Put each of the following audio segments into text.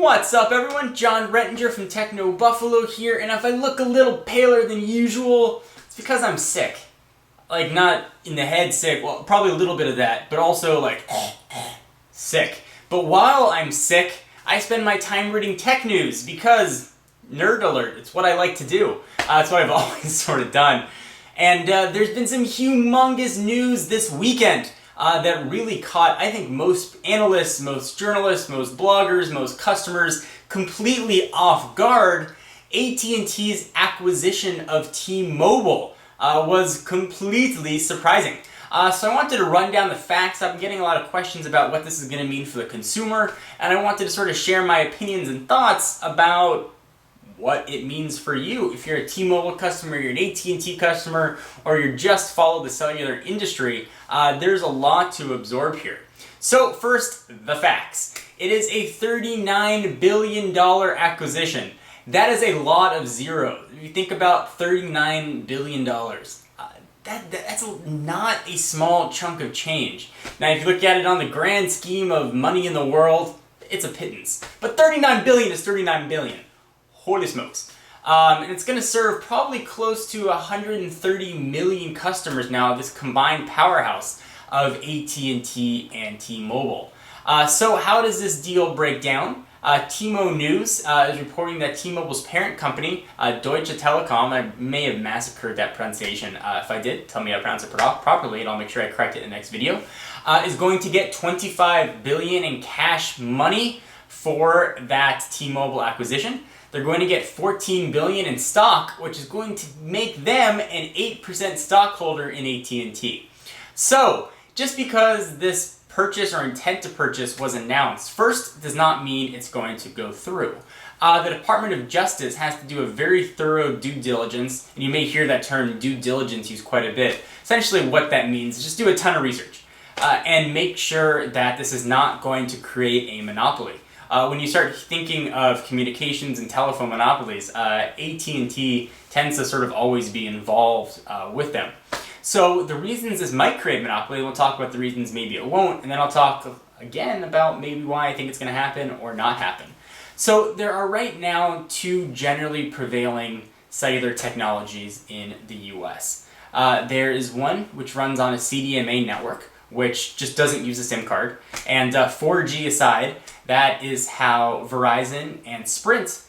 What's up everyone? John Rettinger from Techno Buffalo here, and if I look a little paler than usual, it's because I'm sick. Like, not in the head sick, well, probably a little bit of that, but also like, sick. But while I'm sick, I spend my time reading tech news because, nerd alert, it's what I like to do. It's what I've always sort of done. And there's been some humongous news this weekend that really caught, I think, most analysts, most journalists, most bloggers, most customers completely off guard. AT&T's acquisition of T-Moile was completely surprising. So I wanted to run down the facts. I've been getting a lot of questions about what this is going to mean for the consumer, and I wanted to sort of share my opinions and thoughts about what it means for you. If you're a T-Moile customer, you're an AT&T customer, or you just follow the cellular industry, there's a lot to absorb here. So first, the facts. It is a $39 billion acquisition. That is a lot of zeros. If you think about $39 billion, that's not a small chunk of change. Now, if you look at it on the grand scheme of money in the world, it's a pittance. But $39 billion is $39 billion. Holy smokes. And it's going to serve probably close to 130 million customers now, this combined powerhouse of AT&T and T-Moile. So how does this deal break down? T-Moile News is reporting that T-Mobile's parent company, Deutsche Telekom, I may have massacred that pronunciation. If I did, tell me how to pronounce it properly and I'll make sure I correct it in the next video, is going to get $25 billion in cash money for that T-Moile acquisition. They're going to get $14 billion in stock, which is going to make them an 8% stockholder in AT&T. So, just because this purchase or intent to purchase was announced, first does not mean it's going to go through. The Department of Justice has to do a very thorough due diligence, and you may hear that term due diligence used quite a bit. Essentially what that means is just do a ton of research and make sure that this is not going to create a monopoly. When you start thinking of communications and telephone monopolies, AT&T tends to sort of always be involved with them. So the reasons this might create a monopoly, we'll talk about the reasons maybe it won't, and then I'll talk again about maybe why I think it's going to happen or not happen. So there are right now two generally prevailing cellular technologies in the US. There is one which runs on a CDMA network, which just doesn't use a SIM card, and 4G aside, that is how Verizon and Sprint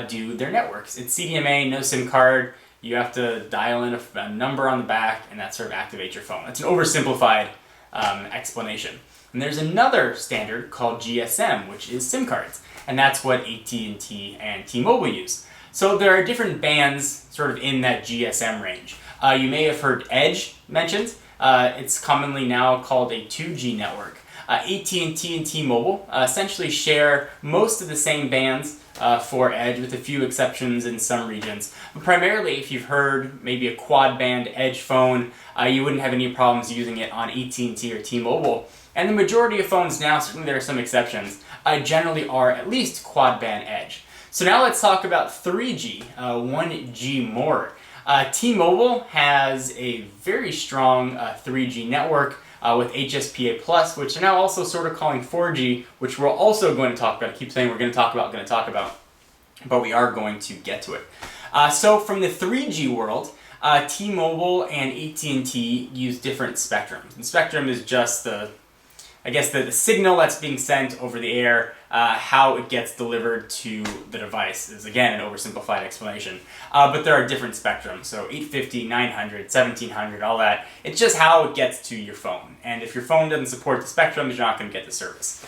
do their networks. It's CDMA, no SIM card. You have to dial in a number on the back, and that sort of activates your phone. It's an oversimplified explanation. And there's another standard called GSM, which is SIM cards, and that's what AT&T and T-Moile use. So there are different bands sort of in that GSM range. You may have heard Edge mentioned. It's commonly now called a 2G network. AT&T and T-Moile essentially share most of the same bands for Edge, with a few exceptions in some regions. But primarily, if you've heard maybe a quad-band Edge phone, you wouldn't have any problems using it on AT&T or T-Moile. And the majority of phones now, certainly there are some exceptions, generally are at least quad-band Edge. So now let's talk about 3G, 1G more. T-Moile has a very strong 3G network with HSPA+, which are now also sort of calling 4G, which we're also going to talk about. I keep saying we're going to talk about, but we are going to get to it. So from the 3G world, T-Moile and AT&T use different spectrums. And spectrum is just the signal that's being sent over the air, how it gets delivered to the device is, again, an oversimplified explanation. But there are different spectrums, so 850, 900, 1700, all that. It's just how it gets to your phone. And if your phone doesn't support the spectrum, you're not going to get the service.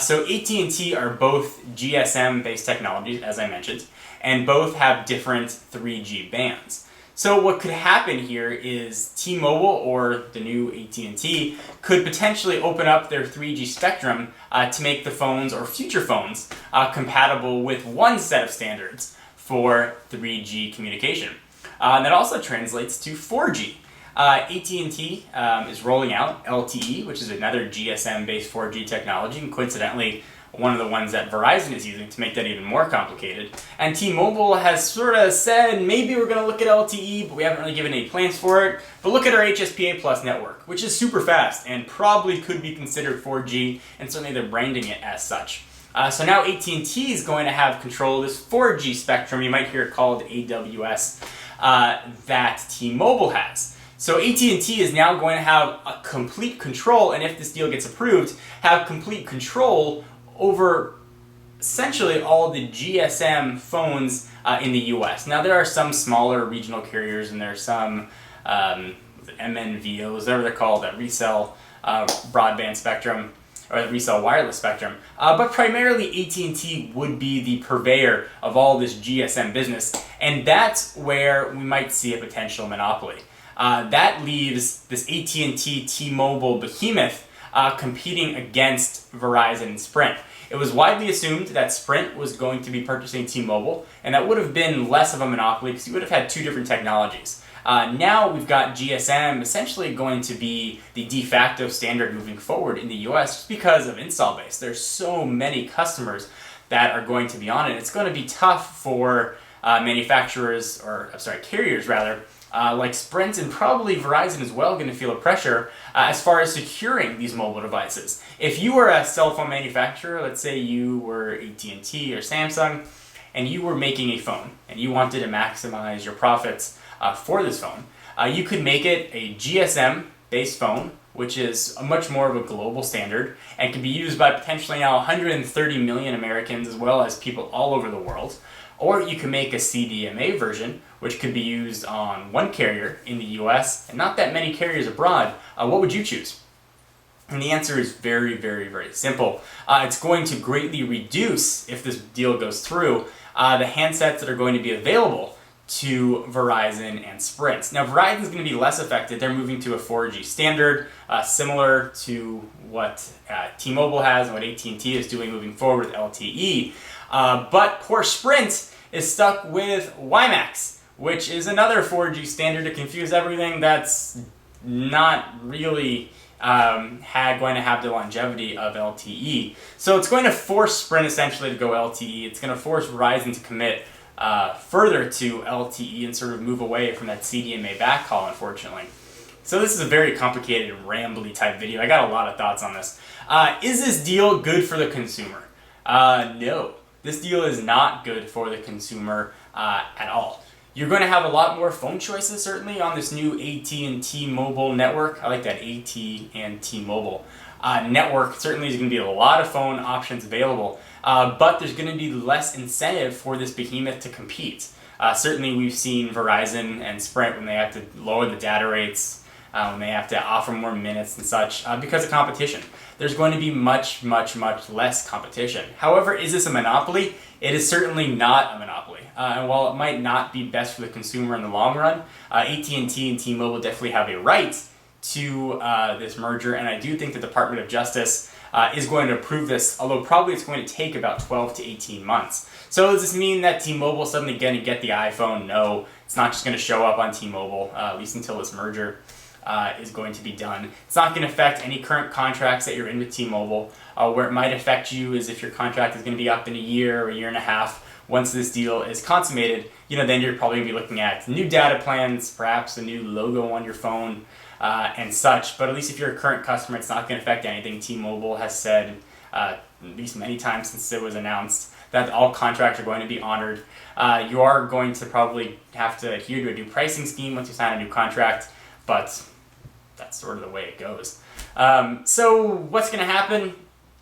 So AT&T are both GSM-based technologies, as I mentioned, and both have different 3G bands. So what could happen here is T-Moile, or the new AT&T, could potentially open up their 3G spectrum to make the phones, or future phones, compatible with one set of standards for 3G communication. That also translates to 4G. AT&T is rolling out LTE, which is another GSM-based 4G technology, and coincidentally, one of the ones that Verizon is using to make that even more complicated. And T-Moile has sort of said, maybe we're going to look at LTE, but we haven't really given any plans for it. But look at our HSPA+ network, which is super fast and probably could be considered 4G, and certainly they're branding it as such. So now AT&T is going to have control of this 4G spectrum, you might hear it called AWS, that T-Mobile has. So AT&T is now going to have a complete control, and if this deal gets approved, have complete control over essentially all the GSM phones in the US. Now there are some smaller regional carriers, and there are some MNVOs, whatever they're called, that resell broadband spectrum, or that resell wireless spectrum. But primarily AT&T would be the purveyor of all this GSM business, and that's where we might see a potential monopoly. That leaves this AT&T T-Mobile behemoth competing against Verizon and Sprint. It was widely assumed that Sprint was going to be purchasing T-Mobile, and that would have been less of a monopoly because you would have had two different technologies. Now we've got GSM essentially going to be the de facto standard moving forward in the US just because of install base. There's so many customers that are going to be on it. It's going to be tough for carriers rather, like Sprint and probably Verizon as well, going to feel a pressure as far as securing these mobile devices. If you were a cell phone manufacturer, let's say you were AT&T or Samsung, and you were making a phone and you wanted to maximize your profits for this phone, you could make it a GSM-based phone, which is a much more of a global standard and can be used by potentially now 130 million Americans as well as people all over the world. Or you can make a CDMA version, which could be used on one carrier in the US and not that many carriers abroad. What would you choose? And the answer is very, very, very simple. It's going to greatly reduce, if this deal goes through, the handsets that are going to be available to Verizon and Sprint. Now Verizon is going to be less affected. They're moving to a 4G standard, similar to what T-Mobile has and what AT&T is doing moving forward with LTE. But poor Sprint is stuck with WiMAX, which is another 4G standard to confuse everything. That's not really going to have the longevity of LTE. So it's going to force Sprint essentially to go LTE. It's going to force Verizon to commit further to LTE and sort of move away from that CDMA backhaul, unfortunately. So this is a very complicated and rambly type video. I got a lot of thoughts on this. Is this deal good for the consumer? No. This deal is not good for the consumer at all. You're going to have a lot more phone choices, certainly, on this new AT&T mobile network. I like that, AT&T mobile network. Certainly there's going to be a lot of phone options available, but there's going to be less incentive for this behemoth to compete. Certainly we've seen Verizon and Sprint when they have to lower the data rates, when they have to offer more minutes and such, because of competition. There's going to be much, much, much less competition. However, is this a monopoly? It is certainly not a monopoly. And while it might not be best for the consumer in the long run, AT&T and T-Mobile definitely have a right to this merger, and I do think the Department of Justice is going to approve this, although probably it's going to take about 12 to 18 months. So does this mean that T-Mobile is suddenly going to get the iPhone? No, it's not just going to show up on T-Mobile, at least until this merger is going to be done. It's not going to affect any current contracts that you're in with T-Mobile. Where it might affect you is if your contract is going to be up in a year or a year and a half. Once this deal is consummated, then you're probably going to be looking at new data plans, perhaps a new logo on your phone, and such. But at least if you're a current customer, it's not going to affect anything. T-Mobile has said, at least many times since it was announced, that all contracts are going to be honored. You are going to probably have to adhere to a new pricing scheme once you sign a new contract, but that's sort of the way it goes. So what's going to happen?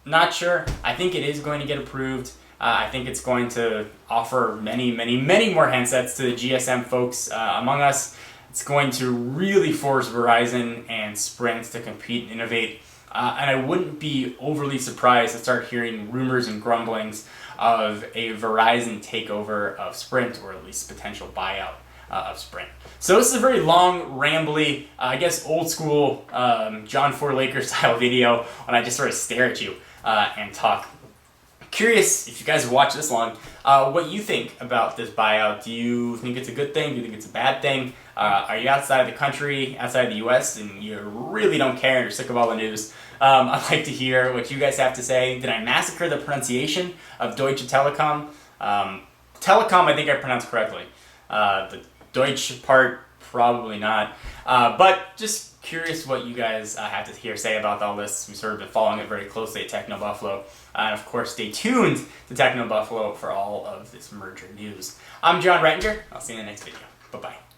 Not sure. I think it is going to get approved. I think it's going to offer many, many, many more handsets to the GSM folks among us. It's going to really force Verizon and Sprint to compete and innovate. And I wouldn't be overly surprised to start hearing rumors and grumblings of a Verizon takeover of Sprint, or at least potential buyout of Sprint. So this is a very long, rambly, old school John Ford Laker style video when I just sort of stare at you and talk. Curious, if you guys have watched this long, what you think about this buyout. Do you think it's a good thing? Do you think it's a bad thing? Are you outside the country, outside the US, and you really don't care and you're sick of all the news? I'd like to hear what you guys have to say. Did I massacre the pronunciation of Deutsche Telekom? Telecom, I think I pronounced correctly. The Deutsche part, probably not. But just Curious what you guys have to say about all this. We've sort of been following it very closely at Techno Buffalo. And of course, stay tuned to Techno Buffalo for all of this merger news. I'm John Rettinger. I'll see you in the next video. Bye-bye.